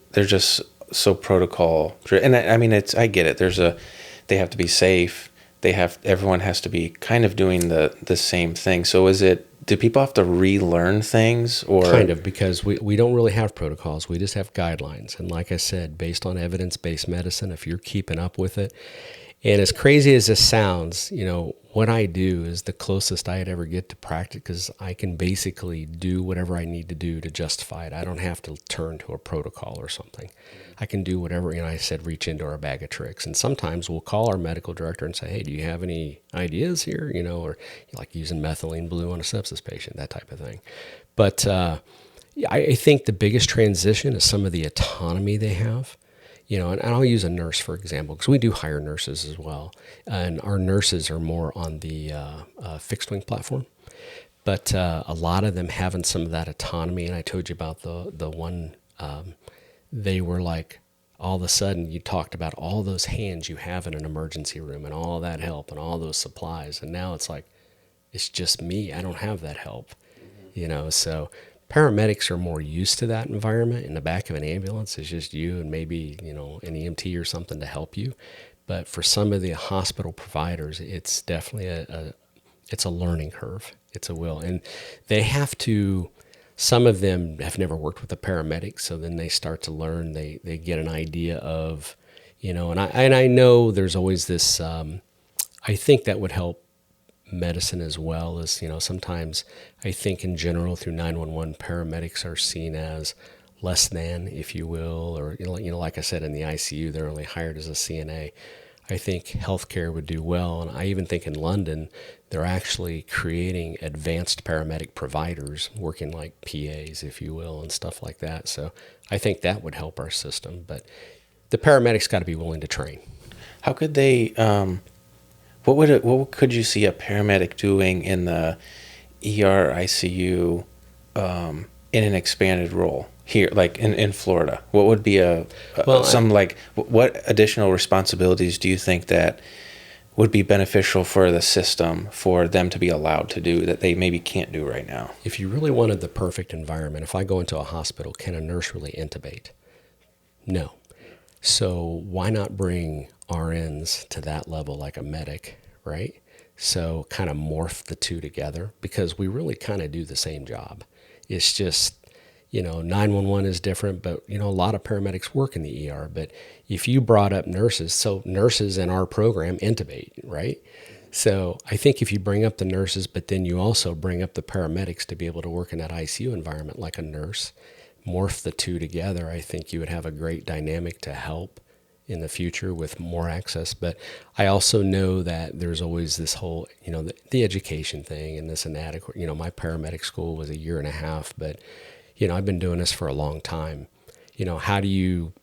so protocol, and I get it. They have to be safe. Everyone has to be kind of doing the same thing. So do people have to relearn things, or kind of, because we don't really have protocols. We just have guidelines. And like I said, based on evidence-based medicine, if you're keeping up with it, and as crazy as this sounds, what I do is the closest I'd ever get to practice, because I can basically do whatever I need to do to justify it. I don't have to turn to a protocol or something. I can do whatever, I said, reach into our bag of tricks. And sometimes we'll call our medical director and say, hey, do you have any ideas here? Or like using methylene blue on a sepsis patient, that type of thing. But I think the biggest transition is some of the autonomy they have. And I'll use a nurse, for example, because we do hire nurses as well. And our nurses are more on the fixed wing platform. But a lot of them having some of that autonomy. And I told you about the one, they were like, all of a sudden you talked about all those hands you have in an emergency room and all that help and all those supplies. And now it's like, it's just me. I don't have that help, so paramedics are more used to that environment. In the back of an ambulance, it's just you and maybe, an EMT or something to help you. But for some of the hospital providers, it's definitely it's a learning curve. It's a will. And they have to, some of them have never worked with a paramedic, so then they start to learn, they get an idea of, and I know there's always this, I think that would help medicine as well as, sometimes I think in general through 911 paramedics are seen as less than, if you will, or, like I said, in the ICU, they're only hired as a CNA. I think healthcare would do well. And I even think in London, they're actually creating advanced paramedic providers working like PAs, if you will, and stuff like that. So I think that would help our system. But The paramedics got to be willing to train. How could they? What could you see a paramedic doing in the ER ICU in an expanded role here, like in Florida? What would be what additional responsibilities do you think that would be beneficial for the system for them to be allowed to do that they maybe can't do right now? If you really wanted the perfect environment, if I go into a hospital, can a nurse really intubate? No. So why not bring RNs to that level like a medic, right? So kind of morph the two together, because we really kind of do the same job. It's just, 911 is different, but, a lot of paramedics work in the ER. But if you brought up nurses, so nurses in our program intubate, right? So I think if you bring up the nurses, but then you also bring up the paramedics to be able to work in that ICU environment like a nurse, morph the two together, I think you would have a great dynamic to help in the future with more access. But I also know that there's always this whole, the education thing and this inadequate, my paramedic school was 1.5 years, but, I've been doing this for a long time. How do you,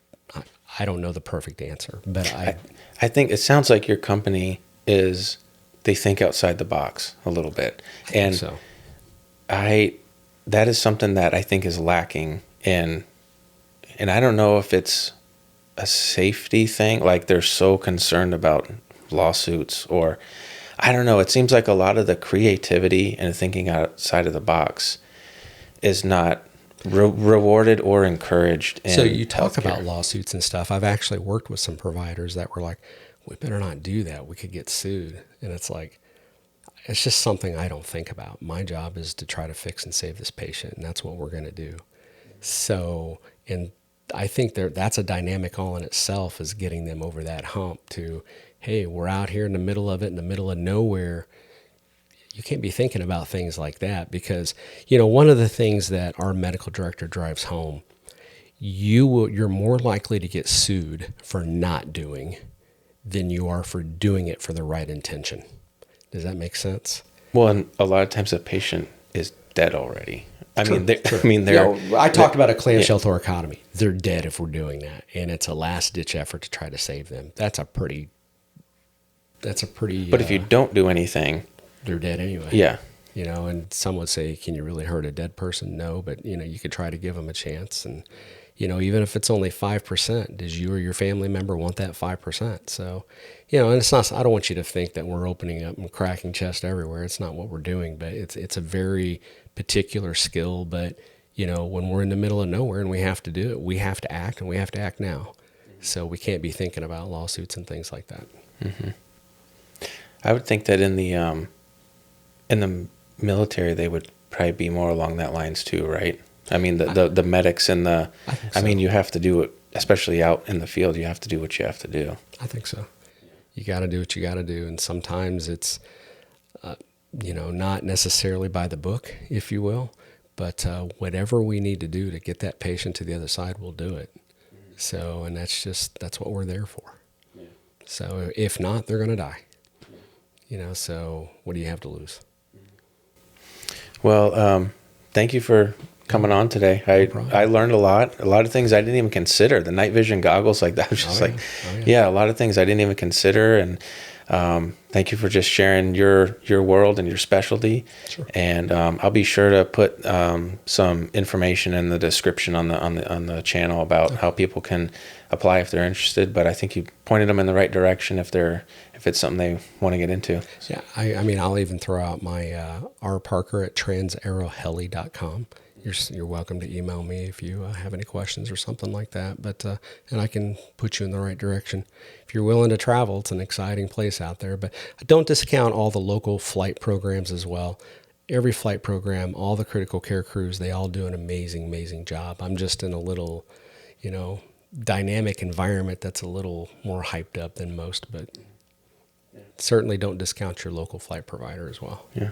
I don't know the perfect answer, but I think it sounds like your company they think outside the box a little bit. And so. That is something that I think is lacking and I don't know if it's a safety thing, like they're so concerned about lawsuits, or I don't know. It seems like a lot of the creativity and thinking outside of the box is not rewarded or encouraged. So you talk about lawsuits and stuff. I've actually worked with some providers that were like, we better not do that. We could get sued. And it's like, it's just something I don't think about. My job is to try to fix and save this patient, and that's what we're going to do. So, and I think that's a dynamic all in itself, is getting them over that hump to, hey, we're out here in the middle of it, in the middle of nowhere. You can't be thinking about things like that, because, one of the things that our medical director drives home, you're more likely to get sued for not doing than you are for doing it for the right intention. Does that make sense? Well, and a lot of times a patient is dead already. I talked about a clamshell thoracotomy. They're dead if we're doing that, and it's a last-ditch effort to try to save them. That's a pretty. But if you don't do anything, they're dead anyway. Yeah. And some would say, can you really hurt a dead person? No, but you could try to give them a chance, and even if it's only 5%, does you or your family member want that 5%? So, and it's not. I don't want you to think that we're opening up and cracking chest everywhere. It's not what we're doing, but it's a very particular skill. But when we're in the middle of nowhere and we have to do it, we have to act, and we have to act now. So we can't be thinking about lawsuits and things like that. Mm-hmm. I would think that in the military they would probably be more along that lines too, right? I mean, the medics and you have to do it, especially out in the field. You have to do what you have to do. I think so. You got to do what you got to do, and sometimes it's, not necessarily by the book, if you will, but whatever we need to do to get that patient to the other side, we'll do it. So, and that's what we're there for. Yeah. So, if not, they're going to die. So what do you have to lose? Well, thank you for coming on today. I learned a lot of things I didn't even consider. The night vision goggles, like that, was just a lot of things I didn't even consider. And thank you for just sharing your world and your specialty. Sure. And I'll be sure to put some information in the description on the channel about how people can apply if they're interested. But I think you pointed them in the right direction if it's something they want to get into. Yeah, I mean, I'll even throw out my rparker@transaeroheli.com. You're welcome to email me if you have any questions or something like that. But and I can put you in the right direction. If you're willing to travel, it's an exciting place out there. But don't discount all the local flight programs as well. Every flight program, all the critical care crews, they all do an amazing, amazing job. I'm just in a little, dynamic environment that's a little more hyped up than most, but certainly don't discount your local flight provider as well. Yeah.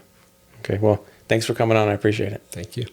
Okay. Well, thanks for coming on. I appreciate it. Thank you.